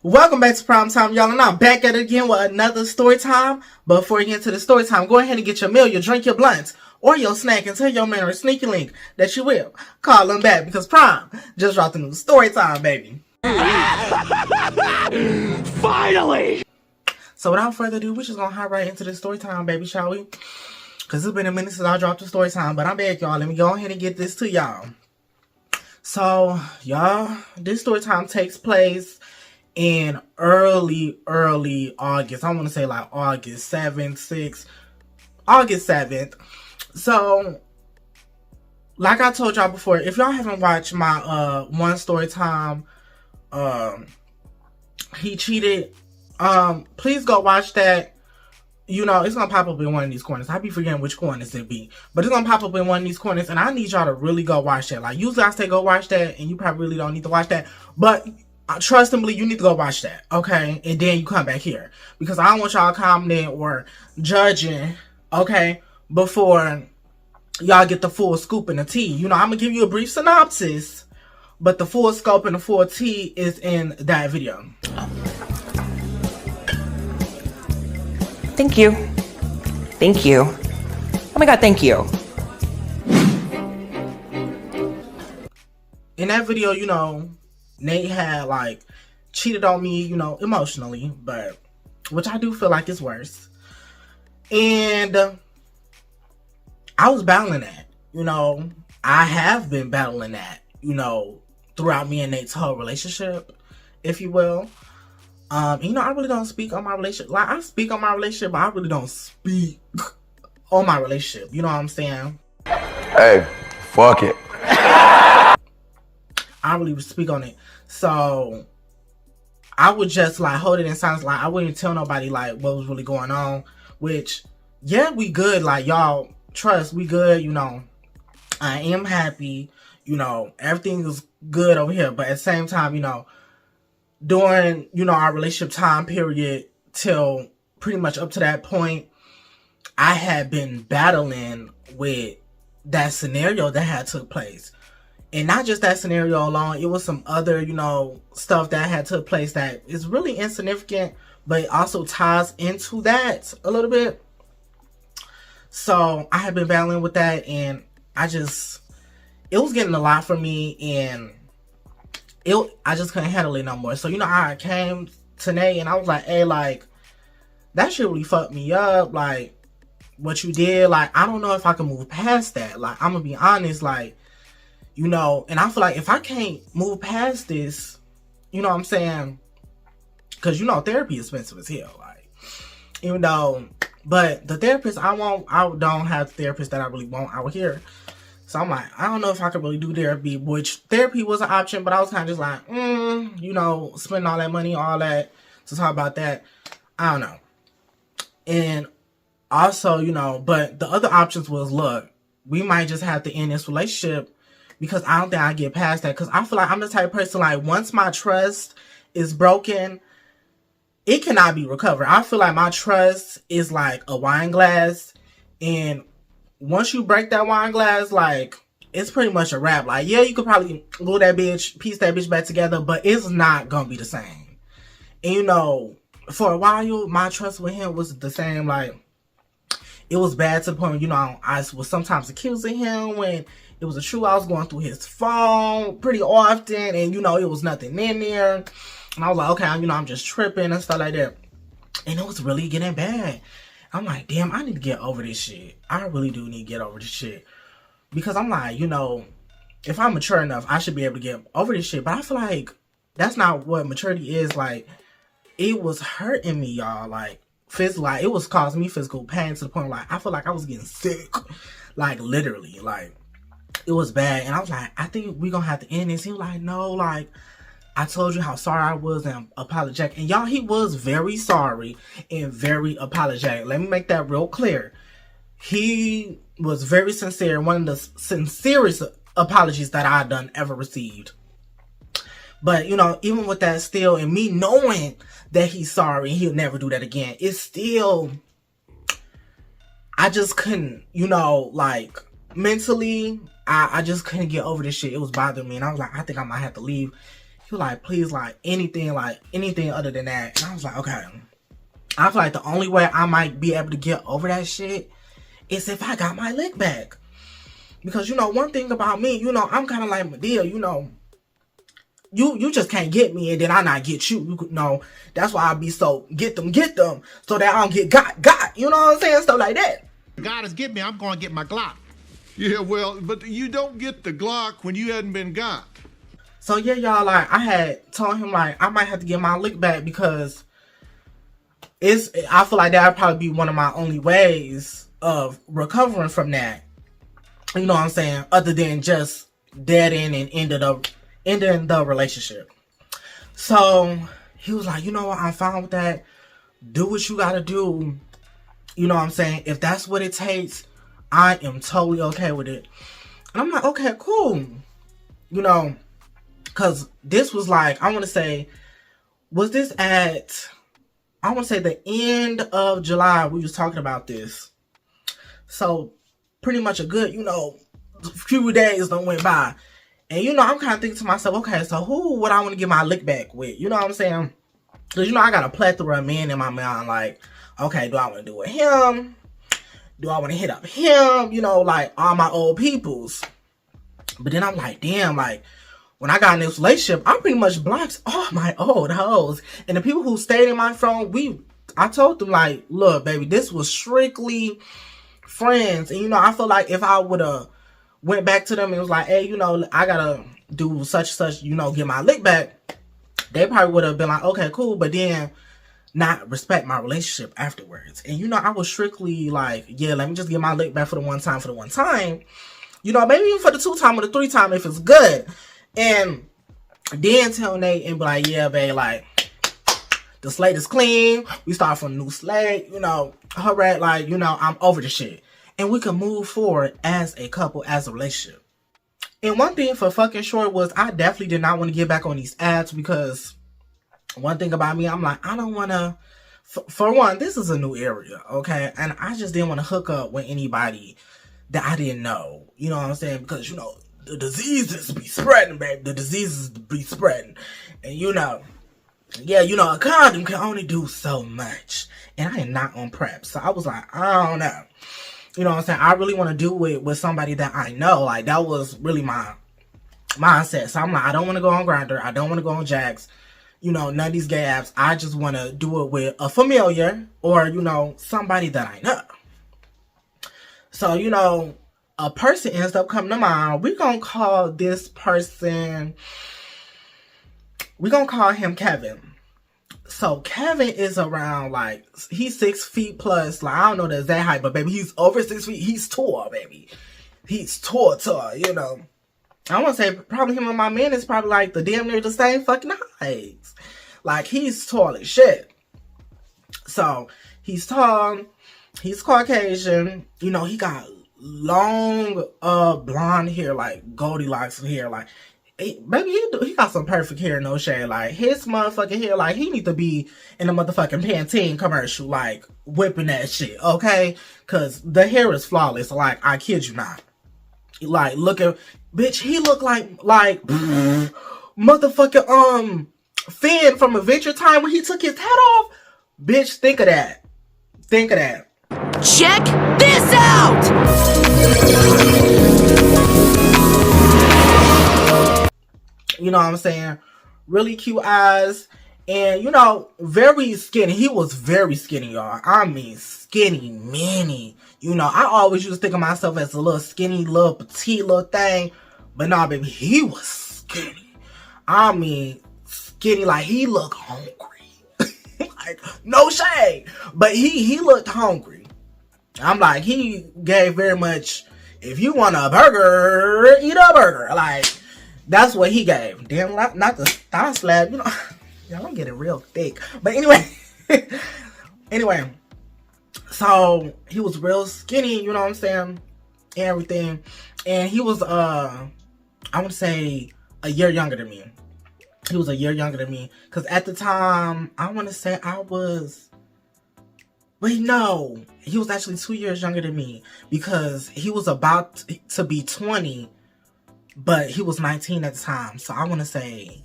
Welcome back to Prime Time, y'all, and I'm back at it again with another story time. But before you get into the story time, go ahead and get your meal, your drink, your blunts, or your snack, and tell your man or sneaky link that you will call them back because Prime just dropped a new story time, baby. Finally! So without further ado, we're just gonna hop right into the story time, baby, shall we? Because it's been a minute since I dropped the story time, but I'm back, y'all. Let me go ahead and get this to y'all. So, y'all, this story time takes place in early August. I want to say like August 7th, 6th, August 7th. So, like I told y'all before, if y'all haven't watched my one story time, he cheated, please go watch that. You know, it's gonna pop up in one of these corners. I be forgetting which corners it be, but it's gonna pop up in one of these corners, and I need y'all to really go watch that. Like, usually I say go watch that, and you probably really don't need to watch that, but trust and believe, you need to go watch that, okay? And then you come back here, because I don't want y'all commenting or judging, okay, before y'all get the full scoop and the tea. You know, I'm gonna give you a brief synopsis, but the full scope and the full tea is in that video. Thank you. Thank you. Oh my god, thank you. In that video, you know, Nate had, like, cheated on me, you know, emotionally, but, which I do feel like is worse. And I was battling that, you know. I have been battling that, you know, throughout me and Nate's whole relationship, if you will. You know, I really don't speak on my relationship. Like, I speak on my relationship, but I really don't speak on my relationship. You know what I'm saying? Hey, fuck it. I don't really speak on it. So, I would just, like, hold it in silence. Like, I wouldn't tell nobody, like, what was really going on. Which, yeah, we good. Like, y'all, trust, we good, you know. I am happy. You know, everything is good over here. But at the same time, you know, during, you know, our relationship time period till pretty much up to that point, I had been battling with that scenario that had took place. And not just that scenario alone, it was some other, you know, stuff that had took place that is really insignificant, but it also ties into that a little bit. So I had been battling with that, and it was getting a lot for me, and I just couldn't handle it no more. So, you know, I came to Nate and I was like, hey, like, that shit really fucked me up. Like, what you did, like, I don't know if I can move past that. Like, I'm gonna be honest, like, you know, and I feel like if I can't move past this, you know what I'm saying? Because, you know, therapy is expensive as hell. Like, even though, but the therapist I don't have the therapist that I really want out here. So I'm like, I don't know if I could really do therapy, which therapy was an option, but I was kind of just like, you know, spending all that money, all that, to talk about that. I don't know. And also, you know, but the other options was, look, we might just have to end this relationship because I don't think I get past that. Because I feel like I'm the type of person, like, once my trust is broken, it cannot be recovered. I feel like my trust is like a wine glass, and once you break that wine glass, like, it's pretty much a wrap. Like, yeah, you could probably glue that bitch, piece that bitch back together, but it's not gonna be the same. And, you know, for a while, my trust with him was the same. Like, it was bad to the point where, you know, I was sometimes accusing him when it was true. I was going through his phone pretty often, and, you know, it was nothing in there. And I was like, okay, you know, I'm just tripping and stuff like that. And it was really getting bad. I'm like, damn, I need to get over this shit. I really do need to get over this shit. Because I'm like, you know, if I'm mature enough, I should be able to get over this shit. But I feel like that's not what maturity is. Like, it was hurting me, y'all. Like, physically, like, it was causing me physical pain to the point where, like, I feel like I was getting sick. Like, literally. Like, it was bad. And I was like, I think we're going to have to end this. He was like, no, like, I told you how sorry I was and apologetic. And y'all, he was very sorry and very apologetic. Let me make that real clear. He was very sincere. One of the sincerest apologies that I've done ever received. But, you know, even with that still, and me knowing that he's sorry and he'll never do that again, it's still, I just couldn't, you know, like, mentally, I just couldn't get over this shit. It was bothering me. And I was like, I think I might have to leave. He was like, please, like anything other than that. And I was like, okay. I feel like the only way I might be able to get over that shit is if I got my lick back. Because, you know, one thing about me, you know, I'm kind of like Madea, you know, you just can't get me and then I not get you. You know, that's why I be so get them, so that I don't get got. You know what I'm saying? Stuff like that. God has get me, I'm going to get my Glock. Yeah, well, but you don't get the Glock when you hadn't been got. So yeah, y'all, like, I had told him, like, I might have to get my lick back because I feel like that would probably be one of my only ways of recovering from that. You know what I'm saying? Other than just dead end and ending the relationship. So he was like, you know what? I'm fine with that. Do what you gotta do. You know what I'm saying? If that's what it takes, I am totally okay with it. And I'm like, okay, cool. You know, because this was like, I want to say, was this at, I want to say the end of July we was talking about this. So pretty much a good, you know, few days don't went by. And, you know, I'm kind of thinking to myself, okay, so who would I want to get my lick back with? You know what I'm saying? Because, you know, I got a plethora of men in my mind. Like, okay, do I want to do it with him? Do I want to hit up him? You know, like, all my old peoples. But then I'm like, damn, like, when I got in this relationship, I pretty much blocked all my old hoes. And the people who stayed in my phone, I told them, like, look, baby, this was strictly friends. And, you know, I feel like if I would have went back to them and was like, hey, you know, I gotta do such, you know, get my lick back, they probably would have been like, okay, cool, but then not respect my relationship afterwards. And, you know, I was strictly like, yeah, let me just get my lick back for the one time. You know, maybe even for the 2 time or the 3 time if it's good. And then tell Nate and be like, yeah, babe, like, the slate is clean. We start from a new slate, you know, like, you know, I'm over the shit. And we can move forward as a couple, as a relationship. And one thing for fucking short was I definitely did not want to get back on these ads because one thing about me, I'm like, I don't want to, for one, this is a new area, okay? And I just didn't want to hook up with anybody that I didn't know. You know what I'm saying? Because, you know, the diseases be spreading, baby. The diseases be spreading. And, you know, yeah, you know, a condom can only do so much. And I am not on PrEP. So I was like, I don't know. You know what I'm saying? I really want to do it with somebody that I know. Like, that was really my mindset. So I'm like, I don't want to go on Grindr. I don't want to go on Jax. You know, none of these gay apps. I just want to do it with a familiar or, you know, somebody that I know. So, you know, a person ends up coming to mind. We're going to call this person, we're going to call him Kevin. So Kevin is around, like, he's 6 feet plus. Like, I don't know the exact height, but baby, he's over 6 feet. He's tall, baby. He's tall, you know. I want to say probably him and my man is probably like the damn near the same fucking heights. Like, he's tall as shit. So he's tall. He's Caucasian. You know, he got long blonde hair, like Goldilocks hair. Like, baby, he got some perfect hair, no shade. Like, his motherfucking hair, like, he need to be in a motherfucking Pantene commercial, like, whipping that shit, okay? Because the hair is flawless. Like, I kid you not. Like, look at, bitch, he look like motherfucking, Finn from Adventure Time when he took his hat off. Bitch, think of that. Think of that. Check this out! You know what I'm saying? Really cute eyes. And, you know, very skinny. He was very skinny, y'all. I mean, skinny, mini. You know, I always used to think of myself as a little skinny, little petite little thing. But nah, baby, he was skinny. I mean, skinny, like, he looked hungry. Like, no shade. But he looked hungry. I'm like, he gave very much, if you want a burger, eat a burger. Like, that's what he gave. Damn, not the thigh slab, you know. Y'all don't get it real thick. But anyway. Anyway. So, he was real skinny, you know what I'm saying? And everything. And he was, I would say, a year younger than me. He was a year younger than me. Because at the time, I want to say I was... Wait, no. He was actually 2 years younger than me. Because he was about to be 20. But he was 19 at the time. So I want to say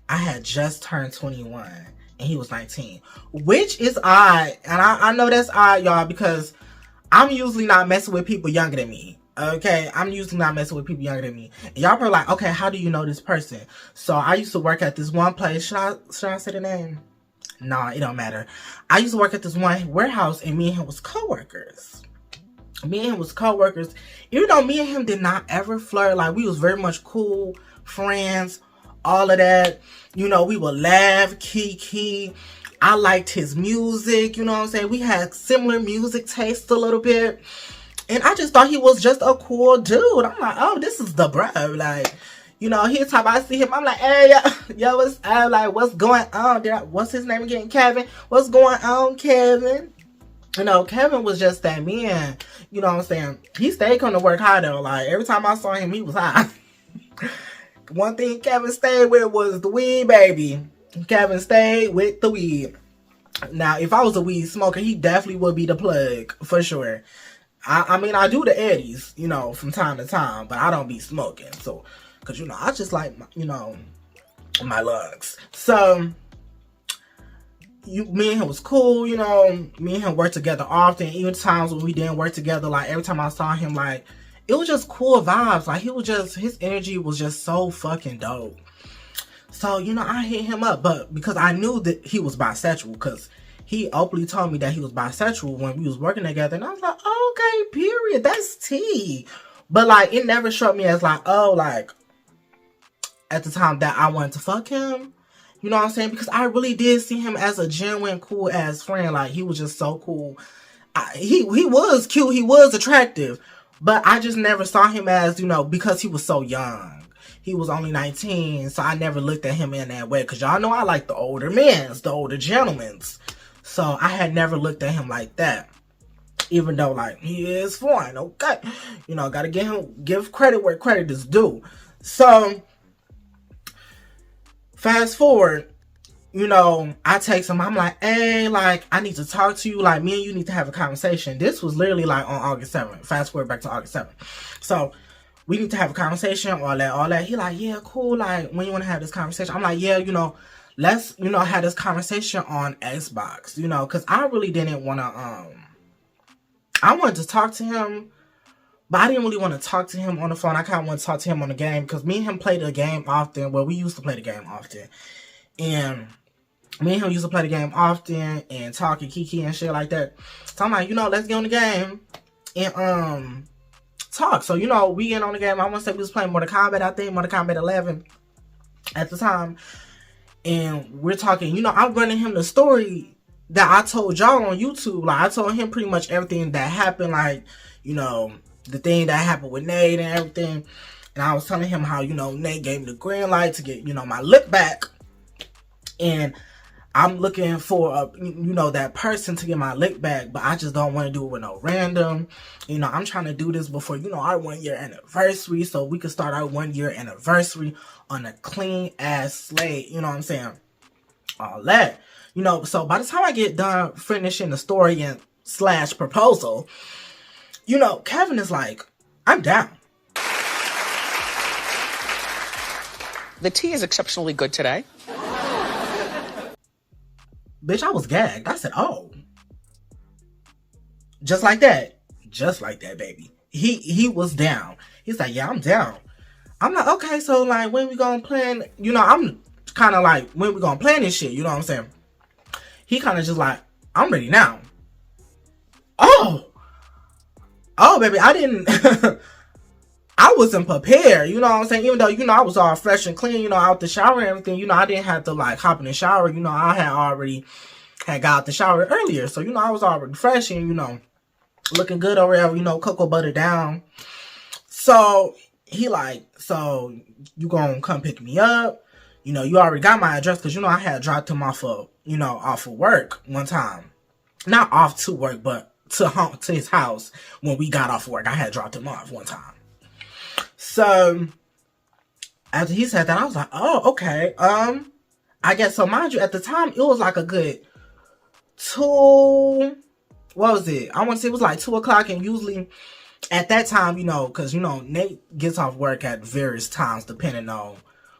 I had just turned 21 and he was 19, which is odd. And I know that's odd, y'all, because I'm usually not messing with people younger than me. Okay, I'm usually not messing with people younger than me. And y'all probably like, okay, how do you know this person? So I used to work at this one place. Should I say the name? Nah, it don't matter. I used to work at this one warehouse, and me and him was co-workers. Even though me and him did not ever flirt, like we was very much cool friends, all of that. You know, we would laugh, kiki. I liked his music, you know what I'm saying? We had similar music tastes a little bit. And I just thought he was just a cool dude. I'm like, oh, this is the bro. Like, you know, every time I see him, I'm like, hey, yo, what's up? Like, what's going on? What's his name again? Kevin. What's going on, Kevin? You know, Kevin was just that man. You know what I'm saying? He stayed coming to work high though. Like, every time I saw him, he was high. One thing Kevin stayed with was the weed, baby. Kevin stayed with the weed. Now, if I was a weed smoker, he definitely would be the plug, for sure. I mean, I do the eddies, you know, from time to time, but I don't be smoking. So, because, you know, I just like, you know, my lungs. So, me and him was cool, you know. Me and him worked together often. Even times when we didn't work together, like, every time I saw him, like, it was just cool vibes. Like, his energy was just so fucking dope. So, you know, I hit him up, but because I knew that he was bisexual, because he openly told me that he was bisexual when we was working together, and I was like, okay, period, that's tea. But, like, it never struck me as, like, oh, like, at the time that I wanted to fuck him, you know what I'm saying? Because I really did see him as a genuine, cool-ass friend. Like, he was just so cool. He was cute, he was attractive, but I just never saw him as, you know, because he was so young. He was only 19, so I never looked at him in that way. Because y'all know I like the older men, the older gentlemen. So I had never looked at him like that. Even though, like, he is foreign, okay? You know, gotta give credit where credit is due. So, fast forward, you know, I text him. I'm like, hey, like, I need to talk to you. Like, me and you need to have a conversation. This was literally, like, on August 7th. Fast forward back to August 7th. So, we need to have a conversation, all that. He like, yeah, cool. Like, when you want to have this conversation? I'm like, yeah, you know, let's, you know, have this conversation on Xbox, you know, because I really didn't want to, I wanted to talk to him, but I didn't really want to talk to him on the phone. I kind of want to talk to him on the game, because me and him played the game often. Well, we used to play the game often. And me and him used to play the game often and talk and kiki and shit like that. So I'm like, you know, let's get on the game and, talk. So, you know, we get on the game. I want to say we was playing Mortal Kombat, I think, Mortal Kombat 11 at the time. And we're talking, you know, I'm running him the story that I told y'all on YouTube. Like, I told him pretty much everything that happened, like, you know, the thing that happened with Nate and everything. And I was telling him how, you know, Nate gave me the green light to get, you know, my lick back. And I'm looking for, you know, that person to get my lick back, but I just don't want to do it with no random. You know, I'm trying to do this before, you know, our 1 year anniversary, so we could start our 1 year anniversary on a clean ass slate. You know what I'm saying? All that. You know, so by the time I get done finishing the story and / proposal, you know, Kevin is like, I'm down. The tea is exceptionally good today. Bitch, I was gagged. I said, oh. Just like that. Just like that, baby. He was down. He's like, yeah, I'm down. I'm like, okay, so, like, when we gonna plan? You know, I'm kind of like, when we gonna plan this shit? You know what I'm saying? He kind of just like, I'm ready now. Oh, baby, I didn't... I wasn't prepared, you know what I'm saying? Even though, you know, I was all fresh and clean, you know, out the shower and everything. You know, I didn't have to, like, hop in the shower. You know, I had got out the shower earlier. So, you know, I was already fresh and, you know, looking good or whatever, you know, cocoa butter down. So, he like, so, you gonna come pick me up? You know, you already got my address, because, you know, I had dropped him off of, you know, off of work one time. Not off to work, but to his house when we got off work. I had dropped him off one time. So, after he said that, I was like, oh, okay. I guess, so mind you, at the time, it was like a good what was it? I want to say it was like 2 o'clock, and usually at that time, you know, because, you know, Nate gets off work at various times depending on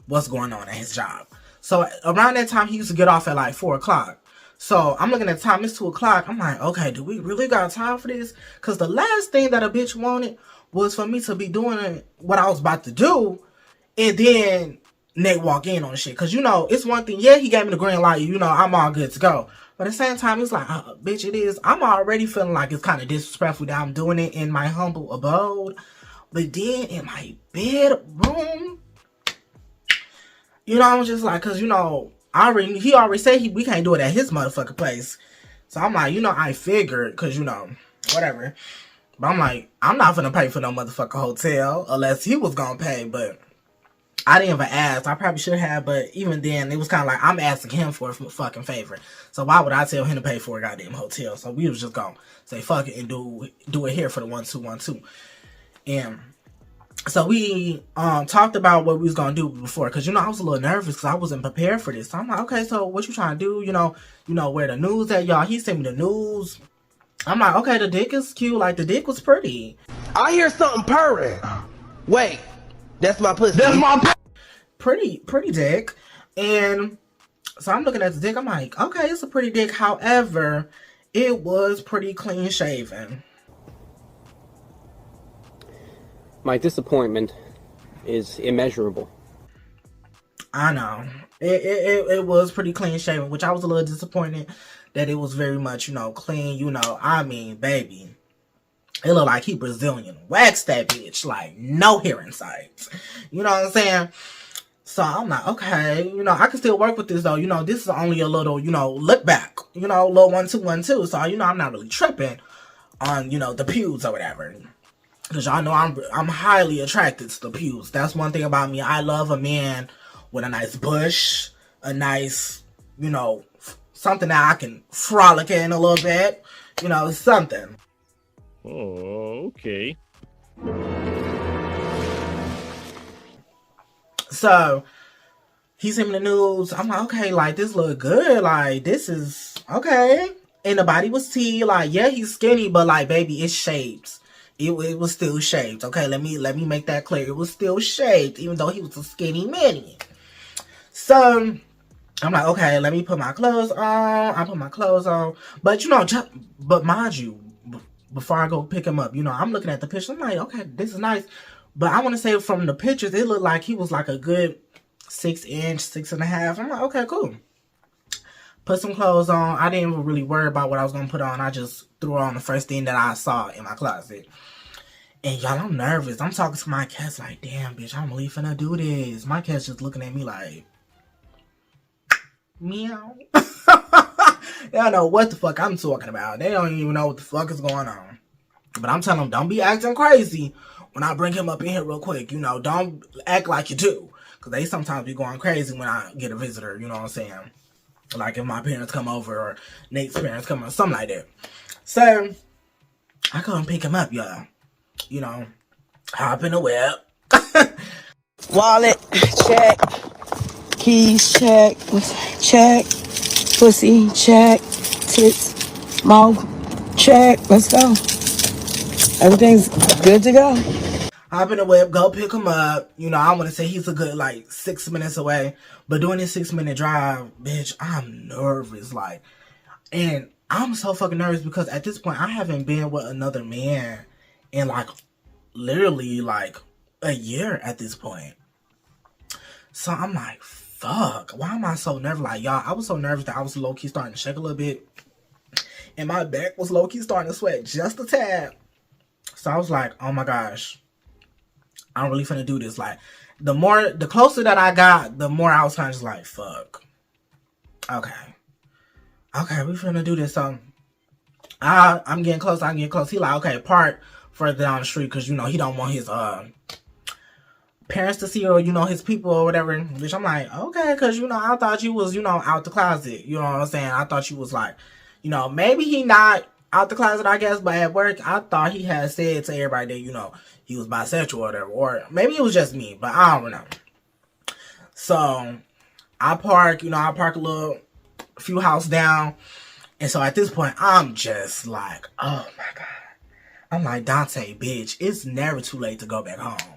what's going on at his job. So around that time, he used to get off at like 4 o'clock. So I'm looking at the time, it's 2 o'clock. I'm like, okay, do we really got time for this? Because the last thing that a bitch wanted was for me to be doing what I was about to do, and then Nate walk in on the shit. Because, you know, it's one thing, yeah, he gave me the green light, you know, I'm all good to go. But at the same time, it's like, bitch, it is. I'm already feeling like it's kind of disrespectful that I'm doing it in my humble abode. But then in my bedroom, you know, I'm just like, because, you know, he already said we can't do it at his motherfucking place. So I'm like, you know, I figured, because, you know, whatever. But I'm like, I'm not gonna pay for no motherfucking hotel unless he was gonna pay. But I didn't even ask. I probably should have, but even then, it was kind of like I'm asking him for a fucking favor. So why would I tell him to pay for a goddamn hotel? So we was just gonna say fuck it and do it here for the 1212. And so we talked about what we was gonna do before, because, you know, I was a little nervous because I wasn't prepared for this. So I'm like, okay, so what you trying to do? You know where the news at, y'all? He sent me the news. I'm like, okay, the dick is cute. Like, the dick was pretty. I hear something purring. Wait, that's my pussy. Pretty dick. And so I'm looking at the dick. I'm like, okay, it's a pretty dick. However, it was pretty clean shaven. My disappointment is immeasurable. I know. It was pretty clean shaven, which I was a little disappointed that it was very much, you know, clean. You know, I mean, baby, it looked like he Brazilian waxed that bitch, like no hair in sight. You know what I'm saying? So I'm like, okay, you know, I can still work with this though. You know, this is only a little, you know, look back, you know, little 1-2-1-2. So, you know, I'm not really tripping on, you know, the pews or whatever. Because y'all know I'm highly attracted to the pews. That's one thing about me. I love a man with a nice bush, a nice, you know, something that I can frolic in a little bit. You know, something. Oh, okay. So, he sent me the news. I'm like, okay, like, this look good. Like, this is, okay. And the body was T. Like, yeah, he's skinny, but, like, baby, it's shaped. It was still shaped. Okay, let me make that clear. It was still shaped, even though he was a skinny mini. So, I'm like, okay, let me put my clothes on. I put my clothes on. But, you know, but mind you, before I go pick him up, you know, I'm looking at the picture. I'm like, okay, this is nice. But I want to say from the pictures, it looked like he was like a good 6 inch, 6.5. I'm like, okay, cool. Put some clothes on. I didn't even really worry about what I was going to put on. I just threw on the first thing that I saw in my closet. And y'all, I'm nervous. I'm talking to my cats like, damn, bitch, I'm really finna do this. My cat's just looking at me like, meow. They don't know what the fuck I'm talking about. They don't even know what the fuck is going on. But I'm telling them, don't be acting crazy when I bring him up in here real quick. You know, don't act like you do. Because they sometimes be going crazy when I get a visitor, you know what I'm saying? Like if my parents come over or Nate's parents come over, something like that. So, I go and pick him up, y'all. You know, hop in the whip. Wallet, check. Keys, check. Check. Pussy, check. Tits, mouth, check. Let's go. Everything's good to go. Hop in the whip, go pick him up. You know, I want to say he's a good, like, 6 minutes away. But doing this 6-minute drive, bitch, I'm nervous. Like, and I'm so fucking nervous because at this point, I haven't been with another man in, like, literally, like, a year at this point. So I'm like, fuck, why am I so nervous? Like, y'all, I was so nervous that I was low-key starting to shake a little bit. And my back was low-key starting to sweat just a tad. So I was like, oh my gosh, I'm really finna do this. Like, the closer that I got, the more I was kind of just like, fuck. Okay, we finna do this. So I'm getting close. He like, okay, park further down the street because, you know, he don't want his parents to see, or, you know, his people or whatever. Which I'm like, okay, because, you know, I thought you was, you know, out the closet. You know what I'm saying? I thought you was like, you know, maybe he not out the closet, I guess, but at work, I thought he had said to everybody that, you know, he was bisexual or whatever. Or maybe it was just me, but I don't know. So I park a few houses down. And so at this point, I'm just like, oh my God. I'm like, Dante, bitch, it's never too late to go back home.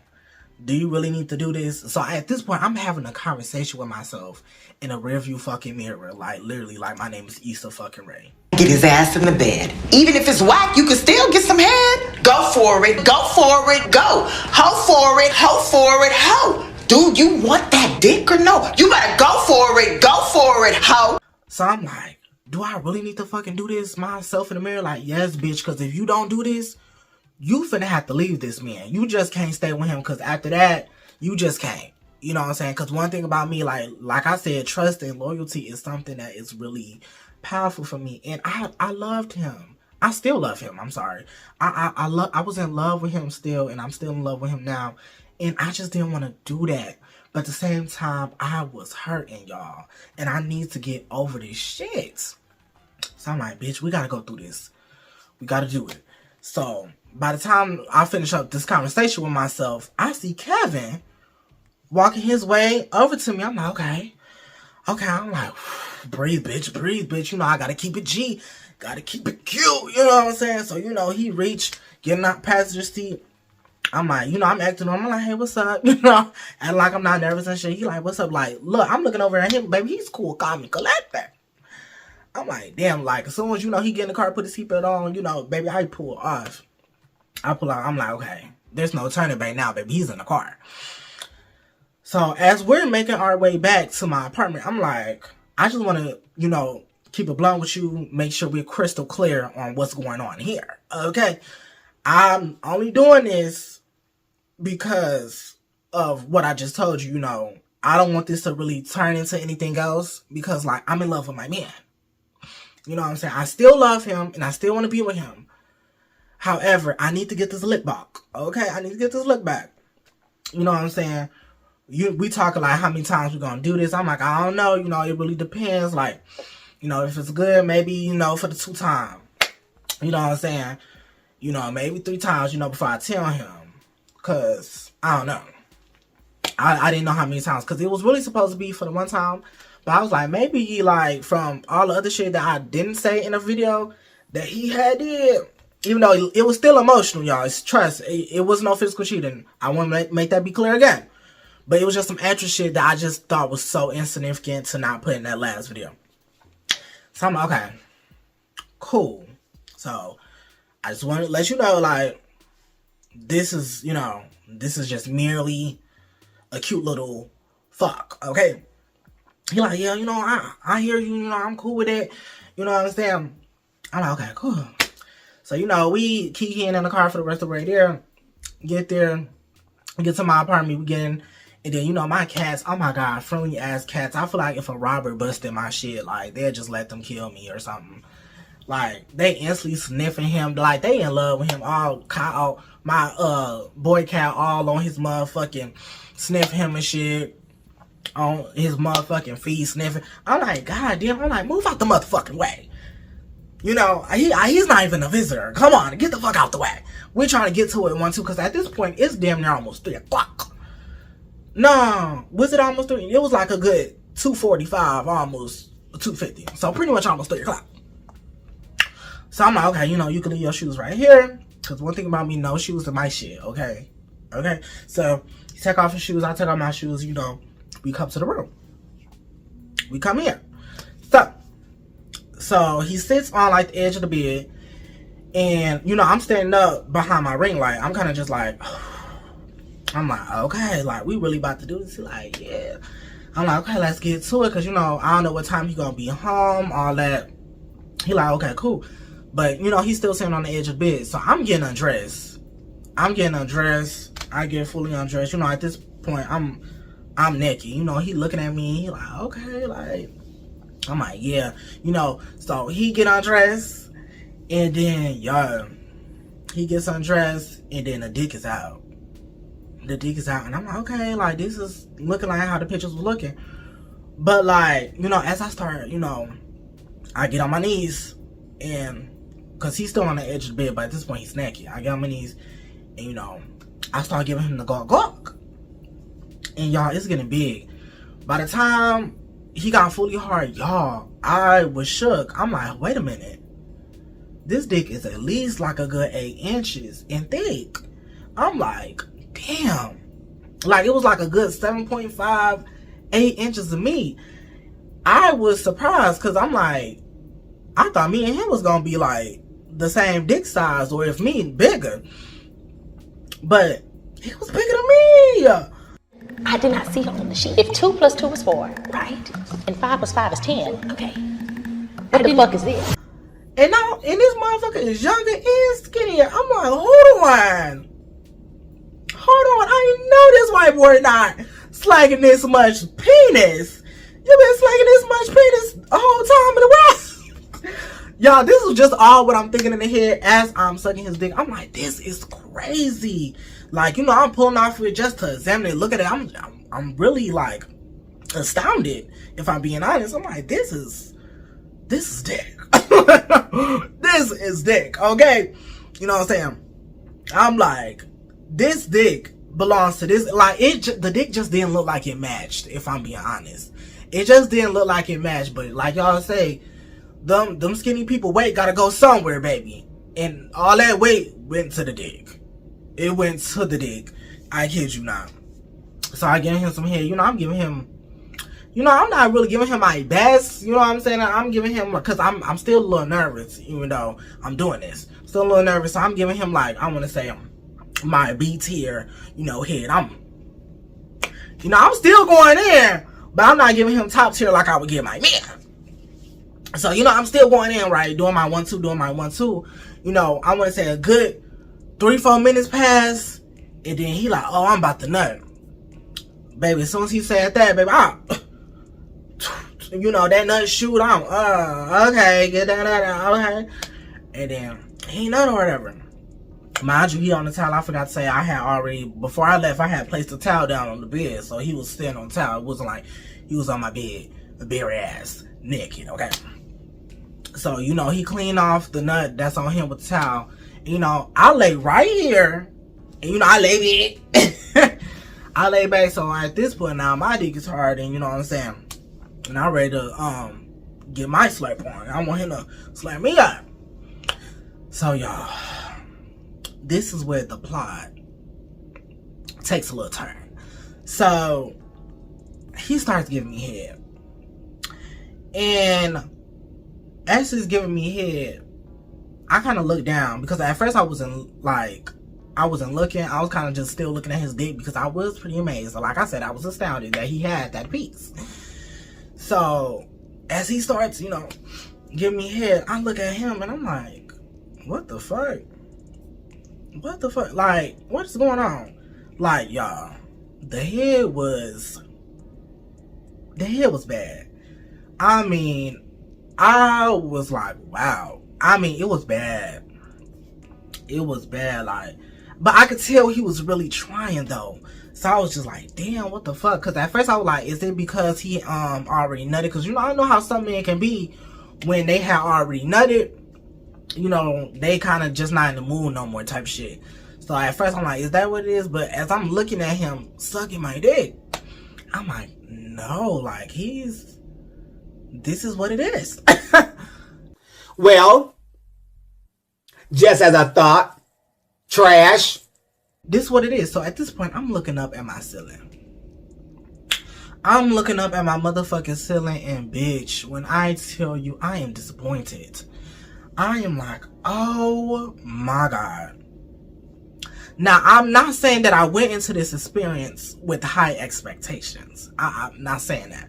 Do you really need to do this? So at this point, I'm having a conversation with myself in a rearview fucking mirror. Like, literally, like, my name is Issa fucking Ray. Get his ass in the bed. Even if it's whack, you can still get some head. Go for it. Go for it. Go. Ho for it. Ho for it. Ho. Do you want that dick or no? You better go for it. Go for it. Ho. So I'm like, do I really need to fucking do this myself in the mirror? Like, yes, bitch, because if you don't do this, you finna have to leave this man. You just can't stay with him, because after that, you just can't. You know what I'm saying? Because one thing about me, like I said, trust and loyalty is something that is really powerful for me. And I loved him. I still love him. I'm sorry. I was in love with him still, and I'm still in love with him now. And I just didn't want to do that. But at the same time, I was hurting, y'all. And I need to get over this shit. So I'm like, bitch, we got to go through this. We got to do it. So by the time I finish up this conversation with myself, I see Kevin walking his way over to me. I'm like, okay. I'm like, breathe, bitch. You know, I got to keep it G. Got to keep it cute. You know what I'm saying? So, you know, he reached, getting out passenger seat. I'm like, you know, I'm acting on. I'm like, hey, what's up? You know, and like I'm not nervous and shit. He like, what's up? Like, look, I'm looking over at him, baby. He's cool, calm, and collected. I'm like, damn, like, as soon as, you know, he get in the car, put his seatbelt on, you know, baby, I pull off. I pull out. I'm like, okay, there's no turning back now, baby. He's in the car. So as we're making our way back to my apartment, I'm like, I just want to, you know, keep it blunt with you, make sure we're crystal clear on what's going on here. Okay. I'm only doing this because of what I just told you. You know, I don't want this to really turn into anything else, because, like, I'm in love with my man. You know what I'm saying? I still love him, and I still want to be with him. However, I need to get this lick back. Okay? I need to get this lick back. You know what I'm saying? We talking like how many times we're going to do this. I'm like, I don't know. You know, it really depends. Like, you know, if it's good, maybe, you know, for the 2 times. You know what I'm saying? You know, maybe 3 times, you know, before I tell him. Because, I don't know. I didn't know how many times. Because it was really supposed to be for the 1 time. But I was like, maybe he, like, from all the other shit that I didn't say in the video that he had did. Even though it was still emotional, y'all. It's trust. It was no physical cheating. I want to make that be clear again. But it was just some extra shit that I just thought was so insignificant to not put in that last video. So I'm like, okay. Cool. So, I just want to let you know, like, this is, you know, this is just merely a cute little fuck, okay? He like, yeah, you know, I hear you, you know, I'm cool with it. You know what I'm saying? I'm like, okay, cool. So, you know, we key in the car for the rest of the way there. Get there. Get to my apartment. We get in. And then, you know, my cats, oh my God, friendly ass cats. I feel like if a robber busted my shit, like, they'll just let them kill me or something. Like, they instantly sniffing him. Like, they in love with him. All my boy cat all on his motherfucking sniff him and shit. On his motherfucking feet sniffing. I'm like, God damn. I'm like, move out the motherfucking way. You know, he's not even a visitor. Come on, get the fuck out the way. We're trying to get to it 1, 2, because at this point, it's damn near almost 3 o'clock. No, was it almost 3? It was like a good 2:45, almost 2:50. So pretty much almost 3 o'clock. So I'm like, okay, you know, you can leave your shoes right here. Because one thing about me, no shoes are my shit, okay? Okay? So, you take off your shoes, I take off my shoes, you know, we come to the room. We come here. So he sits on, like, the edge of the bed. And, you know, I'm standing up behind my ring light. I'm kind of just like, I'm like, okay, like, we really about to do this? He's like, yeah. I'm like, okay, let's get to it. Because, you know, I don't know what time he's going to be home, all that. He like, okay, cool. But, you know, he's still sitting on the edge of the bed. So I'm getting undressed. I get fully undressed. You know, at this point, I'm naked. You know, he looking at me. He like, okay, like, I'm like, yeah. You know, so he get undressed. And then, y'all, he gets undressed. And then the dick is out. The dick is out. And I'm like, okay, like, this is looking like how the pictures were looking. But, like, you know, as I start, you know, I get on my knees. And, because he's still on the edge of the bed. But at this point, he's naked. I get on my knees. And, you know, I start giving him the gawk. And, y'all, it's getting big. By the time he got fully hard, y'all, I was shook. I'm like, wait a minute. This dick is at least like a good 8 inches and thick. I'm like, damn. Like, it was like a good 7.5, 8 inches of meat. I was surprised because I'm like, I thought me and him was gonna be like the same dick size, or if me, bigger. But he was bigger than me. I did not see it on the sheet. If 2 plus 2 is 4, right? And 5 plus 5 is 10. Okay. What the fuck is this? And now, and this motherfucker is younger and skinnier. I'm like, hold on. I know this white boy not slacking this much penis. You been slacking this much penis the whole time in the West. Y'all, this is just all what I'm thinking in the head as I'm sucking his dick. I'm like, this is crazy. Like, you know, I'm pulling off it just to examine it, look at it. I'm really like astounded, if I'm being honest. I'm like, this is dick. This is dick, okay? You know what I'm saying? I'm like, this dick belongs to this. Like, the dick just didn't look like it matched, if I'm being honest. It just didn't look like it matched. But like y'all say, them skinny people weight gotta go somewhere, baby. And all that weight went to the dick. It went to the dick. I kid you not. So I give him some head. You know, I'm giving him, you know, I'm not really giving him my best. You know what I'm saying? I'm giving him, because I'm still a little nervous, even though I'm doing this. Still a little nervous. So I'm giving him, like, I want to say my B tier, you know, head. I'm still going in, but I'm not giving him top tier like I would give my man. So, you know, I'm still going in, right? Doing my 1-2. You know, I want to say a good 3-4 minutes pass, and then he like, oh, I'm about to nut. Baby, as soon as he said that, baby, you know, that nut shoot, okay, get that, okay. And then he nut or whatever. Mind you, he on the towel. I forgot to say, I had already, before I left, I had placed the towel down on the bed, so he was standing on the towel. It wasn't like he was on my bed, bare ass, naked, okay? So, you know, he cleaned off the nut that's on him with the towel. You know, I lay right here, and, you know, I lay back. I lay back, so at this point now, my dick is hard, and, you know what I'm saying? And I'm ready to, get my slap on. I want him to slap me up. So, y'all, this is where the plot takes a little turn. So, he starts giving me head. And as he's giving me head, I kind of look down, because at first I wasn't looking. I was kind of just still looking at his dick, because I was pretty amazed. Like I said, I was astounded that he had that piece. So, as he starts, you know, giving me head, I look at him and I'm like, what the fuck? What the fuck? Like, what's going on? Like, y'all, the head was bad. I mean, I was like, wow. I mean, it was bad. It was bad, like, but I could tell he was really trying, though. So I was just like, damn, what the fuck? Because at first I was like, is it because he already nutted? Because, you know, I know how some men can be when they have already nutted. You know, they kind of just not in the mood no more type shit. So at first I'm like, is that what it is? But as I'm looking at him sucking my dick, I'm like, no, like, this is what it is. Well, just as I thought, trash. This is what it is. So at this point, I'm looking up at my ceiling. I'm looking up at my motherfucking ceiling, and bitch, when I tell you I am disappointed, I am like, oh my God. Now, I'm not saying that I went into this experience with high expectations. I'm not saying that.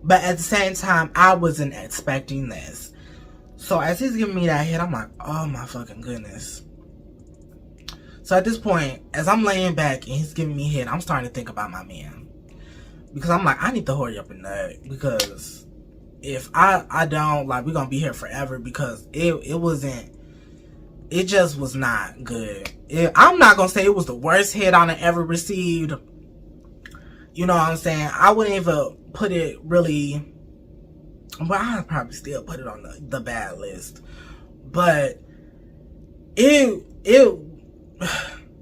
But at the same time, I wasn't expecting this. So as he's giving me that head, I'm like, oh my fucking goodness. So at this point, as I'm laying back and he's giving me head, I'm starting to think about my man. Because I'm like, I need to hurry up and nut. Because if I don't, like, we're going to be here forever. Because it just was not good. I'm not going to say it was the worst head I ever received. You know what I'm saying? I wouldn't even put it really, well, I'd probably still put it on the bad list. But it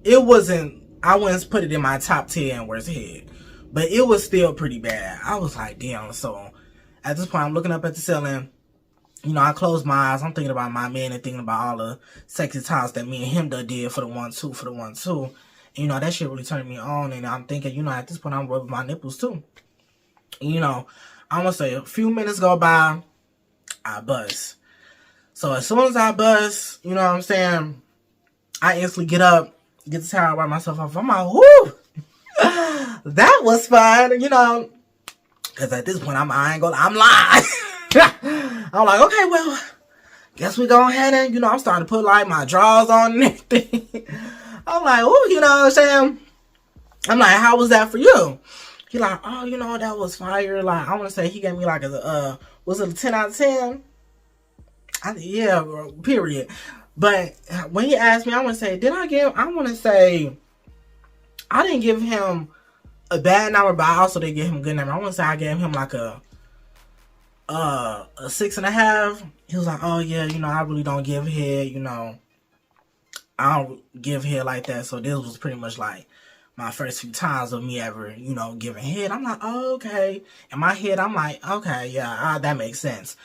wasn't, I wouldn't put it in my top 10 worst head. But it was still pretty bad. I was like, damn. So at this point, I'm looking up at the ceiling. You know, I close my eyes. I'm thinking about my man and thinking about all the sexy times that me and him done did for the 1-2, You know, that shit really turned me on. And I'm thinking, you know, at this point, I'm rubbing my nipples too. You know, I'm gonna say a few minutes go by, I bust. So as soon as I bust, you know what I'm saying, I instantly get up, get the towel, wipe myself off. I'm like, whoo, that was fun, you know. Because at this point, I'm lying. I'm like, okay, well, guess we go ahead and, you know, I'm starting to put like my drawers on and everything. I'm like, oh, you know what I'm saying? I'm like, how was that for you? He like, oh, you know, that was fire. Like, I want to say he gave me like was it a 10 out of 10? Yeah, period. But when he asked me, I want to say, I didn't give him a bad number, but I also didn't give him a good number. I want to say I gave him like a 6.5. He was like, oh yeah, you know, I really don't give head, you know. I don't give head like that. So this was pretty much like my first few times of me ever, you know, giving head. I'm like, oh, okay. In my head, I'm like, okay, yeah, that makes sense.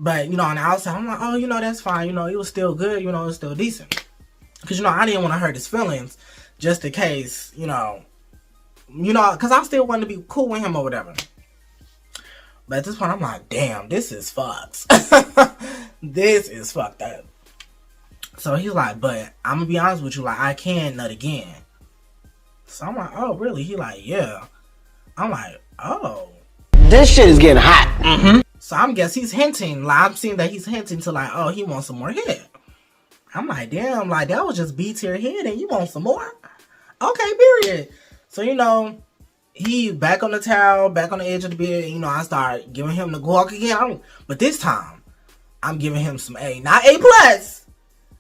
But, you know, on the outside, I'm like, oh, you know, that's fine. You know, it was still good. You know, it was still decent. Because, you know, I didn't want to hurt his feelings just in case, you know, because I still wanted to be cool with him or whatever. But at this point, I'm like, damn, this is fucked. This is fucked up. So he's like, but I'm going to be honest with you, like, I can nut again. So I'm like, oh, really? He like, yeah. I'm like, oh. This shit is getting hot. Mm-hmm. So I'm guess he's hinting, like, I'm seeing that he's hinting to like, oh, he wants some more head. I'm like, damn, like, that was just B-tier head and you want some more? Okay, period. So, you know, he back on the towel, back on the edge of the bed, and, you know, I start giving him the guac again. But this time, I'm giving him some A. Not A+.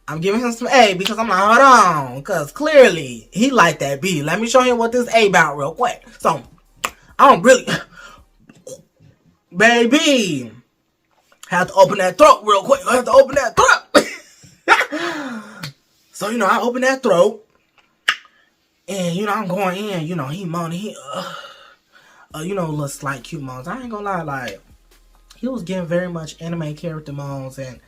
I'm giving him some A because I'm like, hold on, because clearly he like that B. Let me show him what this A about real quick. So, I don't really... Baby, have to open that throat real quick. I have to open that throat. So, you know, I open that throat. And, you know, I'm going in. You know, he moaning. You know, little slight cute moans. I ain't gonna lie, like, he was getting very much anime character moans. And,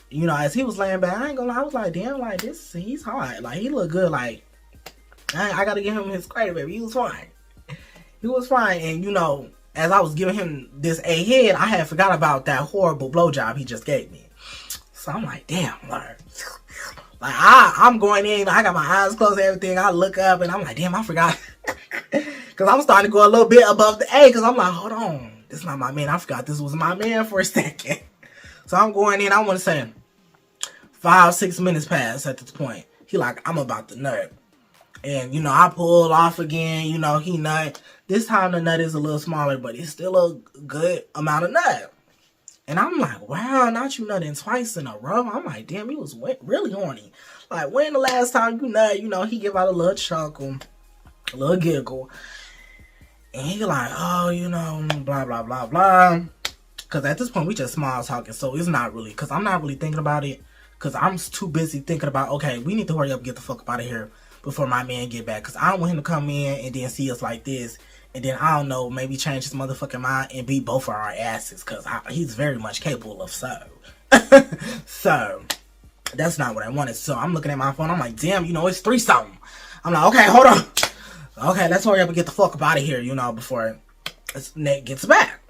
you know, as he was laying back, I ain't gonna lie, I was like, damn, like, he's hot. Like, he look good. Like, I gotta give him his credit, baby. He was fine. He was fine. And, you know, as I was giving him this A head, I had forgot about that horrible blowjob he just gave me. So I'm like, damn, like I'm going in, I got my eyes closed and everything. I look up and I'm like, damn, I forgot. Because I'm starting to go a little bit above the A because I'm like, hold on, this is not my man. I forgot this was my man for a second. So I'm going in, I want to say 5-6 minutes pass at this point. He like, I'm about to nut. And, you know, I pull off again, you know, he nut. This time the nut is a little smaller, but it's still a good amount of nut. And I'm like, wow, not you nutting twice in a row. I'm like, damn, he was really horny. Like, when the last time you nut, you know, he give out a little chuckle, a little giggle. And he like, oh, you know, blah, blah, blah, blah. Because at this point, we just small talking. So it's not really, because I'm not really thinking about it. Because I'm too busy thinking about, okay, we need to hurry up and get the fuck up out of here before my man get back. Because I don't want him to come in and then see us like this. And then, I don't know, maybe change his motherfucking mind and beat both of our asses. Because he's very much capable of so. So, that's not what I wanted. So, I'm looking at my phone. I'm like, damn, you know, it's 3-something. I'm like, okay, hold on. Okay, let's hurry up and get the fuck up out of here, you know, before Nate gets back.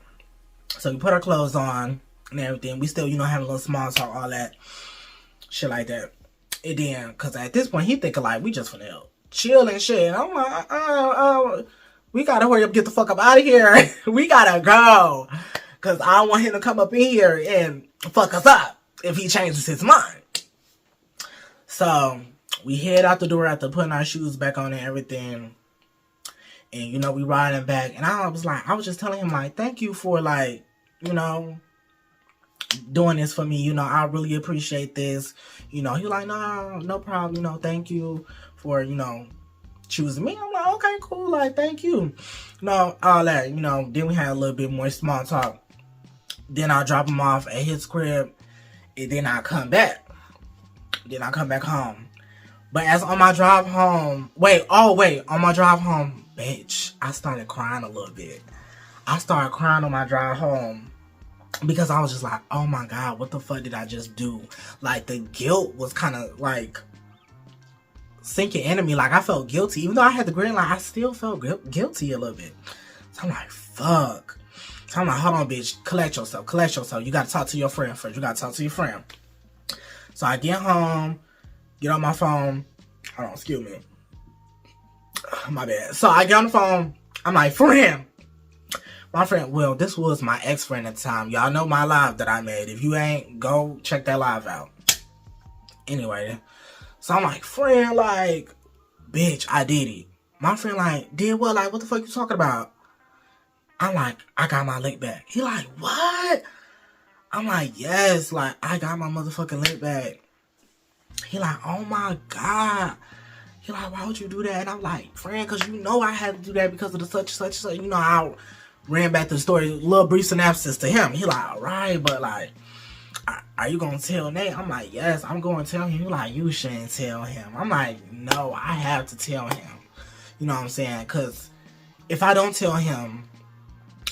So, we put our clothes on and everything. We still, you know, having a little small talk, all that. Shit like that. And then, because at this point, he thinking like, we just finna chill and shit. And I'm like, we gotta hurry up, get the fuck up out of here. We gotta go. Because I don't want him to come up in here and fuck us up if he changes his mind. So, we head out the door after putting our shoes back on and everything. And, you know, we riding back. And I was just telling him, like, thank you for, like, you know, doing this for me. You know, I really appreciate this. You know, he like, no problem. You know, thank you for, you know, choosing me. I'm like, okay, cool. Like, thank you. You know, all that. You know, then we had a little bit more small talk. Then I drop him off at his crib. And then I come back. Then I come back home. But as on my drive home, on my drive home, bitch, I started crying a little bit. I started crying on my drive home. Because I was just like, oh my God, what the fuck did I just do? Like, the guilt was kind of like sinking into me. Like, I felt guilty. Even though I had the green light, I still felt guilty a little bit. So I'm like, fuck. So I'm like, hold on, bitch. Collect yourself. You gotta talk to your friend first. So I get home, get on my phone. Hold on, excuse me. My bad. So I get on the phone. I'm like, friend. My friend, well, this was my ex-friend at the time. Y'all know my live that I made. If you ain't, go check that live out. Anyway, so I'm like, friend, like, bitch, I did it. My friend, like, did what? Like, what the fuck you talking about? I'm like, I got my lick back. He like, what? I'm like, yes, like, I got my motherfucking lick back. He like, oh my God. He like, why would you do that? And I'm like, friend, because you know I had to do that because of the such. You know, I ran back to the story, little brief synopsis to him. He like, all right, but like, are you gonna tell Nate? I'm like, yes, I'm gonna tell him. He like, you shouldn't tell him. I'm like, no, I have to tell him. You know what I'm saying? Because if I don't tell him,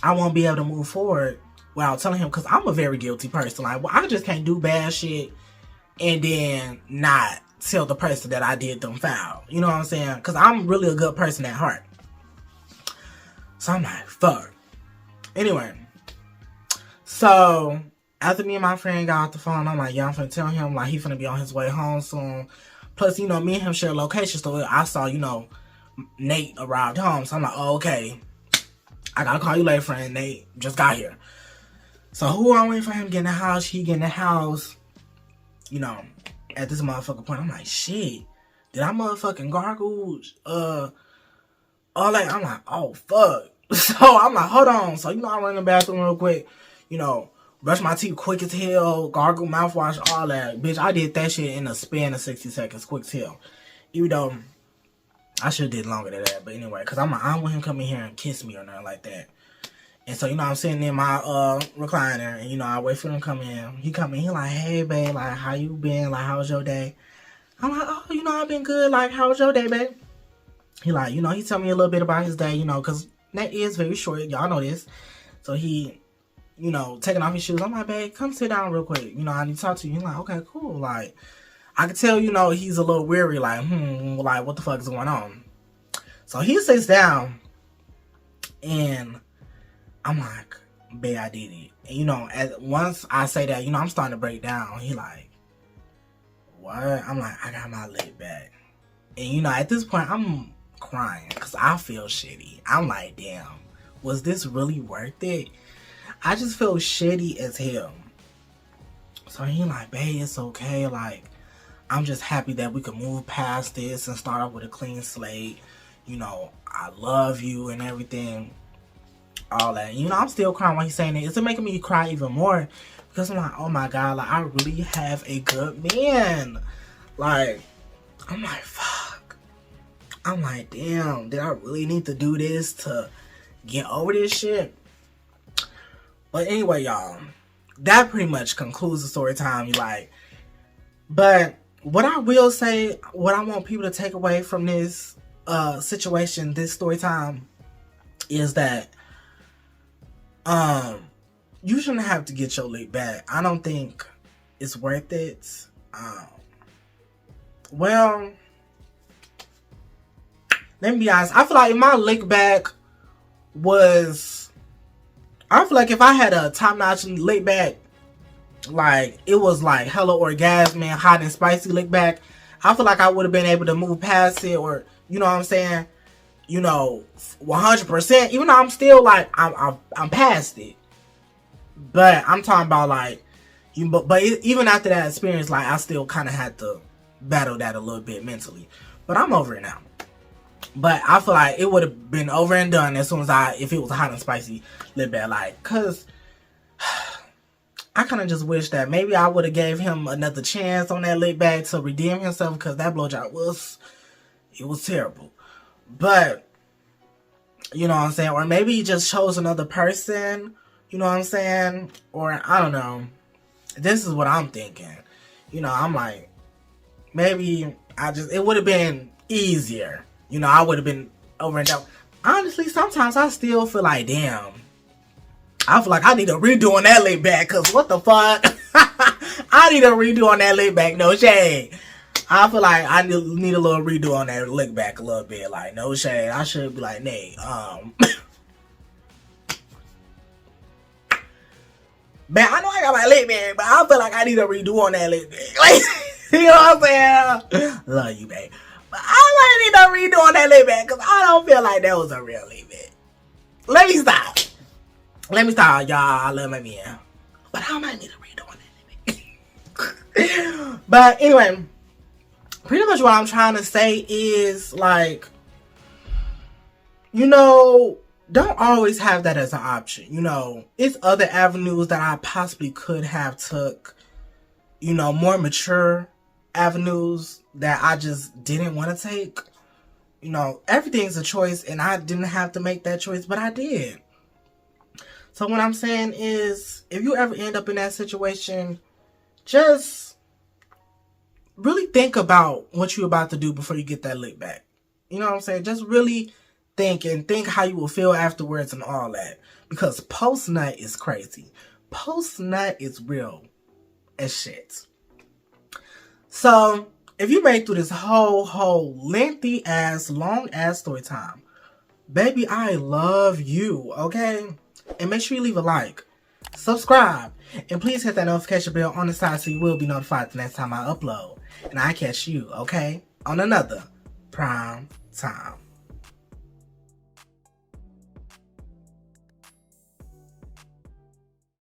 I won't be able to move forward without telling him. Because I'm a very guilty person. Like, well, I just can't do bad shit and then not tell the person that I did them foul. You know what I'm saying? Because I'm really a good person at heart. So I'm like, fuck. Anyway, so after me and my friend got off the phone, I'm like, yeah, I'm finna tell him, like, he finna be on his way home soon. Plus, you know, me and him share locations, so I saw, you know, Nate arrived home. So I'm like, oh, okay, I gotta call you later, friend. Nate just got here. So who I'm waiting for him to get in the house, he get in the house. You know, at this motherfucking point, I'm like, shit, did I motherfucking gargle, all that? I'm like, oh, fuck. So I'm like, hold on. So, you know, I run in the bathroom real quick, you know, brush my teeth quick as hell, gargle, mouthwash, all that. Bitch, I did that shit in a span of 60 seconds, quick as hell. Even though I should have did longer than that. But anyway, because I'm like, I don't want him coming here and kiss me or nothing like that. And so, you know, I'm sitting in my recliner, and, you know, I wait for him to come in. He come in, he like, hey, babe, like, how you been? Like, how was your day? I'm like, oh, you know, I've been good. Like, how was your day, babe? He like, you know, he tell me a little bit about his day, you know, because that is very short. Y'all know this. So he, you know, taking off his shoes. I'm like, babe, come sit down real quick. You know, I need to talk to you. He's like, okay, cool. Like, I can tell, you know, he's a little weary. Like, like, what the fuck is going on? So he sits down, and I'm like, babe, I did it. And, you know, once I say that, you know, I'm starting to break down. He like, what? I'm like, I got my leg back. And, you know, at this point, I'm crying because I feel shitty. I'm like, damn, was this really worth it? I just feel shitty as hell. So he like, babe, it's okay. Like, I'm just happy that we could move past this and start off with a clean slate. You know, I love you and everything. All that. You know, I'm still crying while he's saying it. It's making me cry even more because I'm like, oh my God, like, I really have a good man. Like, I'm like, fuck. I'm like, damn, did I really need to do this to get over this shit? But anyway, y'all, that pretty much concludes the story time. You like, but what I will say, what I want people to take away from this situation, this story time, is that you shouldn't have to get your lick back. I don't think it's worth it. Well, let me be honest. I feel like if my lick back was, I feel like if I had a top-notch lick back, like, it was like hella orgasmic, hot and spicy lick back, I feel like I would have been able to move past it, or, you know what I'm saying? You know, 100%. Even though I'm still like, I'm past it. But I'm talking about like, even after that experience, like, I still kind of had to battle that a little bit mentally. But I'm over it now. But I feel like it would have been over and done as soon as if it was a hot and spicy lick back. Like, cause I kind of just wish that maybe I would have gave him another chance on that lick back to redeem himself, because that blowjob was terrible. But, you know what I'm saying? Or maybe he just chose another person. You know what I'm saying? Or, I don't know. This is what I'm thinking. You know, I'm like, maybe it would have been easier. You know, I would have been over and done. Honestly, sometimes I still feel like, damn, I feel like I need a redo on that lick back. Because what the fuck? I need a redo on that lick back. No shade. I feel like I need a little redo on that lick back a little bit. Like, no shade. I should be like, Nate, man, I know I got my lick back, but I feel like I need a redo on that lick back. Like, you know what I'm saying? Love you, babe. But I might need a redo on that lick back, because I don't feel like that was a real lick back. Let me stop. Y'all. I love my man. But I might need a redo on that lick back. But anyway, pretty much what I'm trying to say is, like, you know, don't always have that as an option. You know, it's other avenues that I possibly could have took, you know, more mature avenues that I just didn't want to take. You know, everything's a choice, and I didn't have to make that choice, but I did. So what I'm saying is, if you ever end up in that situation, just really think about what you're about to do before you get that lick back. You know what I'm saying? Just really think and think how you will feel afterwards and all that. Because post-nut is crazy. Post-nut is real as shit. So, if you made through this whole lengthy ass, long ass story time, baby, I love you, okay? And make sure you leave a like, subscribe, and please hit that notification bell on the side so you will be notified the next time I upload. And I catch you, okay, on another Prime Time.